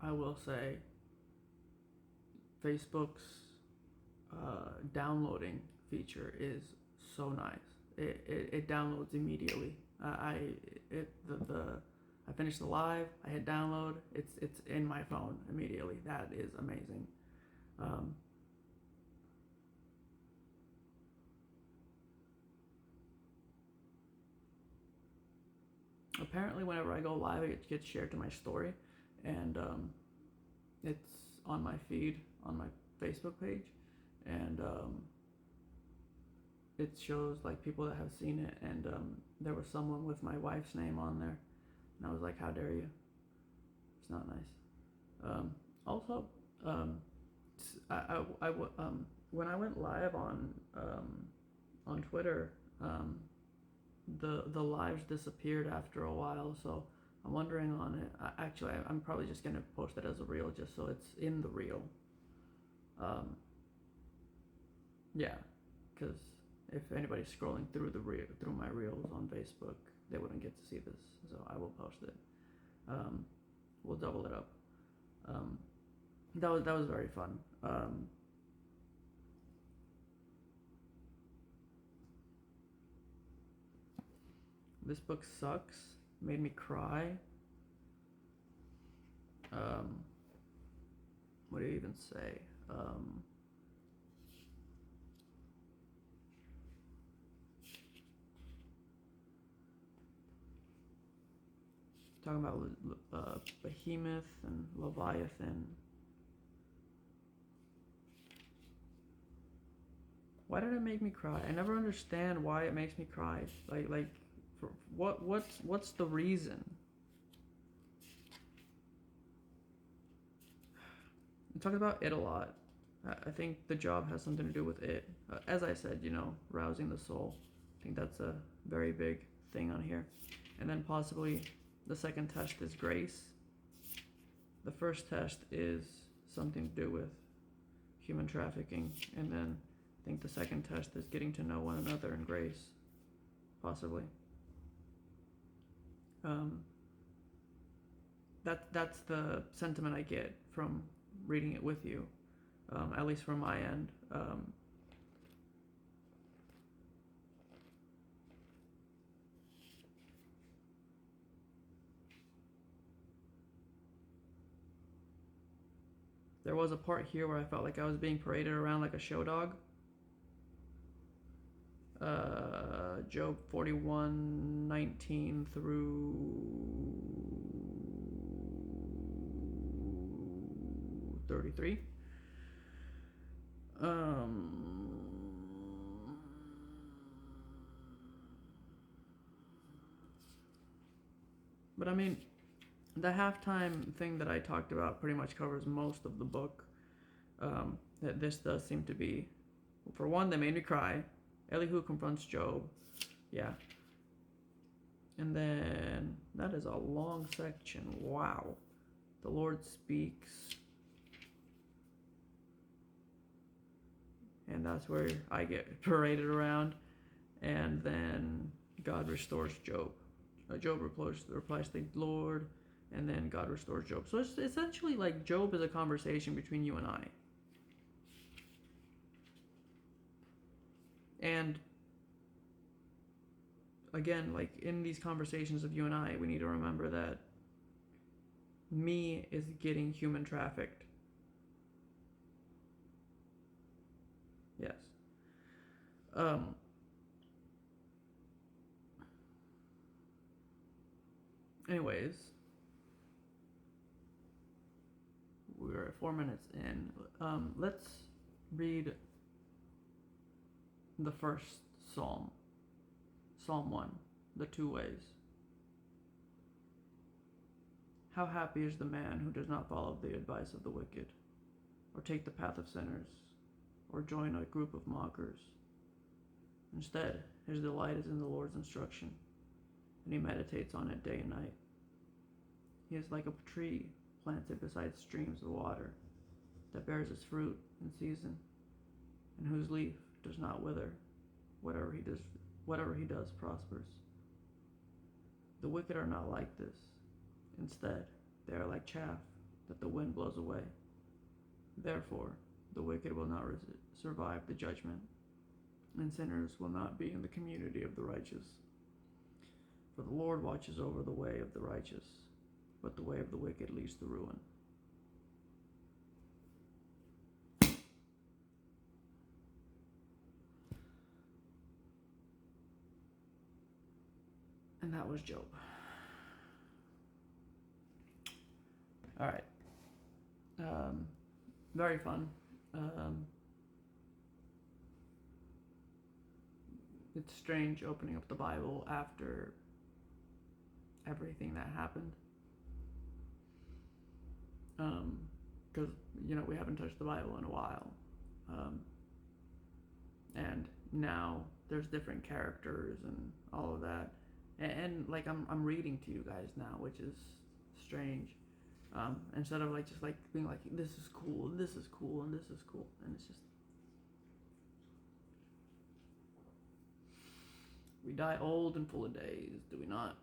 I will say Facebook's downloading feature is so nice. It downloads immediately. I finished the live. I hit download. It's in my phone immediately. That is amazing. Um, Apparently, whenever I go live, it gets shared to my story, and it's on my feed on my Facebook page, and it shows like people that have seen it, and there was someone with my wife's name on there, and I was like, "How dare you? It's not nice." Um, Also, um, when I went live on Twitter, the lives disappeared after a while, so I'm wondering on it. I'm probably just gonna post it as a reel, just so it's in the reel. Um, yeah, because if anybody's scrolling through my reels on Facebook, they wouldn't get to see this, so I will post it. Um, we'll double it up. Um, that was very fun. This book sucks. Made me cry. Um, what do you even say? Talking about Behemoth and Leviathan. Why did it make me cry? I never understand why it makes me cry. For what's the reason? I'm talking about it a lot. I think the job has something to do with it. As I said, rousing the soul. I think that's a very big thing on here. And then possibly the second test is grace. The first test is something to do with human trafficking. And then I think the second test is getting to know one another in grace. Possibly. Um, that's the sentiment I get from reading it with you, at least from my end. There was a part here where I felt like I was being paraded around like a show dog. Job 41:19 through 33. But I mean, the halftime thing that I talked about pretty much covers most of the book. That this does seem to be, for one, they made me cry. Elihu confronts Job. Yeah. And then that is a long section. Wow. The Lord speaks. And that's where I get paraded around. And then God restores Job. Job replies to the Lord, and then God restores Job. So it's essentially like Job is a conversation between you and I. And again, like in these conversations of you and I, we need to remember that me is getting human trafficked. Yes. Anyways, we're 4 minutes in. Let's read the first psalm. Psalm 1, the two ways. How happy is the man who does not follow the advice of the wicked, or take the path of sinners, or join a group of mockers. Instead, his delight is in the Lord's instruction, and he meditates on it day and night. He is like a tree planted beside streams of water, that bears its fruit in season, and whose leaf does not wither. Whatever he does prospers. The wicked are not like this. Instead, they are like chaff that the wind blows away. Therefore, the wicked will not survive the judgment, and sinners will not be in the community of the righteous. For the Lord watches over the way of the righteous, but the way of the wicked leads to ruin. And that was Job. All right. Very fun. It's strange opening up the Bible after everything that happened. Because, we haven't touched the Bible in a while. And now there's different characters and all of that. And like I'm reading to you guys now, which is strange. Instead of just being like, this is cool, and this is cool, and this is cool. And it's just, we die old and full of days, do we not?